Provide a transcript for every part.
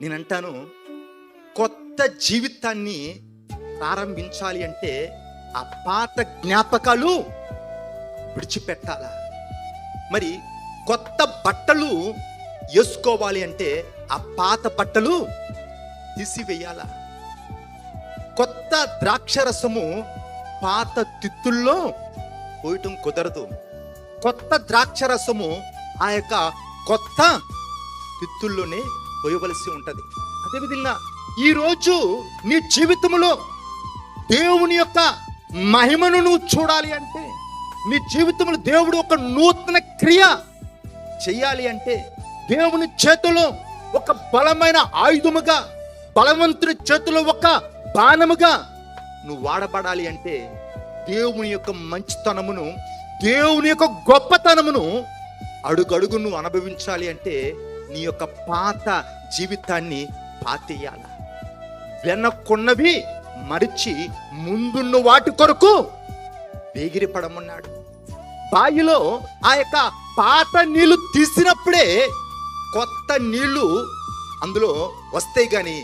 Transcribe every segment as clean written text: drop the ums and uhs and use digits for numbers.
నేనంటాను, కొత్త జీవితాన్ని ప్రారంభించాలి అంటే ఆ పాత జ్ఞాపకాలు విడిచిపెట్టాలా. మరి కొత్త బట్టలు వేసుకోవాలి అంటే ఆ పాత బట్టలు తీసివేయాలా. కొత్త ద్రాక్షరసము పాత తిత్తుల్లో పోయటం కుదరదు. కొత్త ద్రాక్షరసము ఆ యొక్క కొత్త తిత్తుల్లోనే పోయవలసి ఉంటుంది. అదేవిధంగా ఈరోజు నీ జీవితంలో దేవుని యొక్క మహిమను నువ్వు చూడాలి అంటే, నీ జీవితంలో దేవుడు ఒక నూతన క్రియ చెయ్యాలి అంటే, దేవుని చేతిలో ఒక బలమైన ఆయుధముగా, బలవంతుడి చేతిలో ఒక బాణముగా నువ్వు వాడబడాలి అంటే, దేవుని యొక్క మంచితనమును, దేవుని యొక్క గొప్పతనమును అడుగడుగు నువ్వు అనుభవించాలి అంటే నీ యొక్క పాత జీవితాన్ని పాతేయాల. వెనక్కున్నవి మరిచి ముందున్న వాటి కొరకు వేగిరిపడమన్నాడు. బావిలో ఆ యొక్క పాత నీళ్లు తీసినప్పుడే కొత్త నీళ్లు అందులో వస్తాయి, కానీ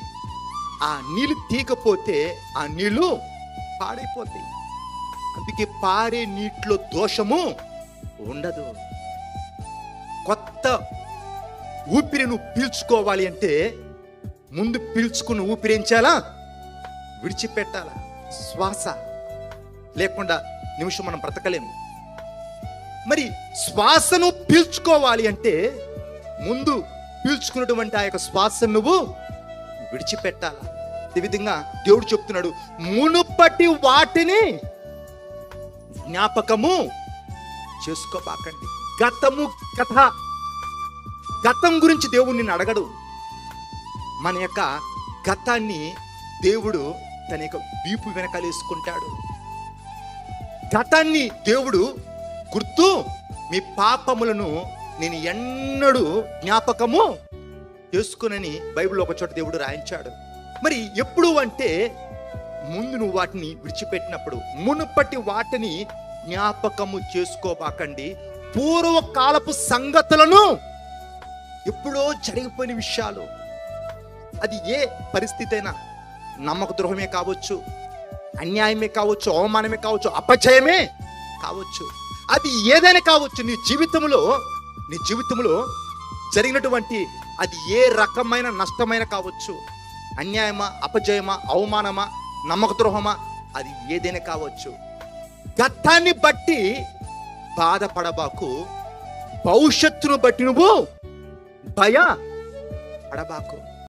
ఆ నీళ్లు తీయకపోతే ఆ నీళ్లు పాడైపోతాయి. అందుకే పారే నీటిలో దోషము ఉండదు. కొత్త ఊపిరి నువ్వు పీల్చుకోవాలి అంటే ముందు పీల్చుకున్న ఊపిరి ఏం చేయాలా? విడిచిపెట్టాలా. శ్వాస లేకుండా నిమిషం మనం బ్రతకలేము. మరి శ్వాసను పీల్చుకోవాలి అంటే ముందు పీల్చుకున్నటువంటి ఆ యొక్క శ్వాసను నువ్వు విడిచిపెట్టాలా. ఈ విధంగా దేవుడు చెప్తున్నాడు, మునుపటి వాటిని జ్ఞాపకము చేసుకోబాకండి. గతం గురించి దేవుడు నిన్ను అడగడు. మన యొక్క గతాన్ని దేవుడు తన యొక్క వీపు వెనకాలేసుకుంటాడు. గతాన్ని దేవుడు గుర్తు, మీ పాపములను నేను ఎన్నడూ జ్ఞాపకము చేసుకునని బైబిల్లో ఒక చోట దేవుడు రాయించాడు. మరి ఎప్పుడు అంటే ముందు నువ్వు వాటిని విడిచిపెట్టినప్పుడు. మునుపటి వాటిని జ్ఞాపకము చేసుకోబాకండి, పూర్వకాలపు సంగతులను, ఎప్పుడో జరిగిపోయిన విషయాలు, అది ఏ పరిస్థితి అయినా, నమ్మక ద్రోహమే కావచ్చు, అన్యాయమే కావచ్చు, అవమానమే కావచ్చు, అపజయమే కావచ్చు, అది ఏదైనా కావచ్చు. నీ జీవితంలో జరిగినటువంటి అది ఏ రకమైన నష్టమైన కావచ్చు, అన్యాయమా, అపజయమా, అవమానమా, నమ్మక ద్రోహమా, అది ఏదైనా కావచ్చు. గతాన్ని బట్టి బాధపడబాకు, భవిష్యత్తును బట్టి నువ్వు భయపడబాకు.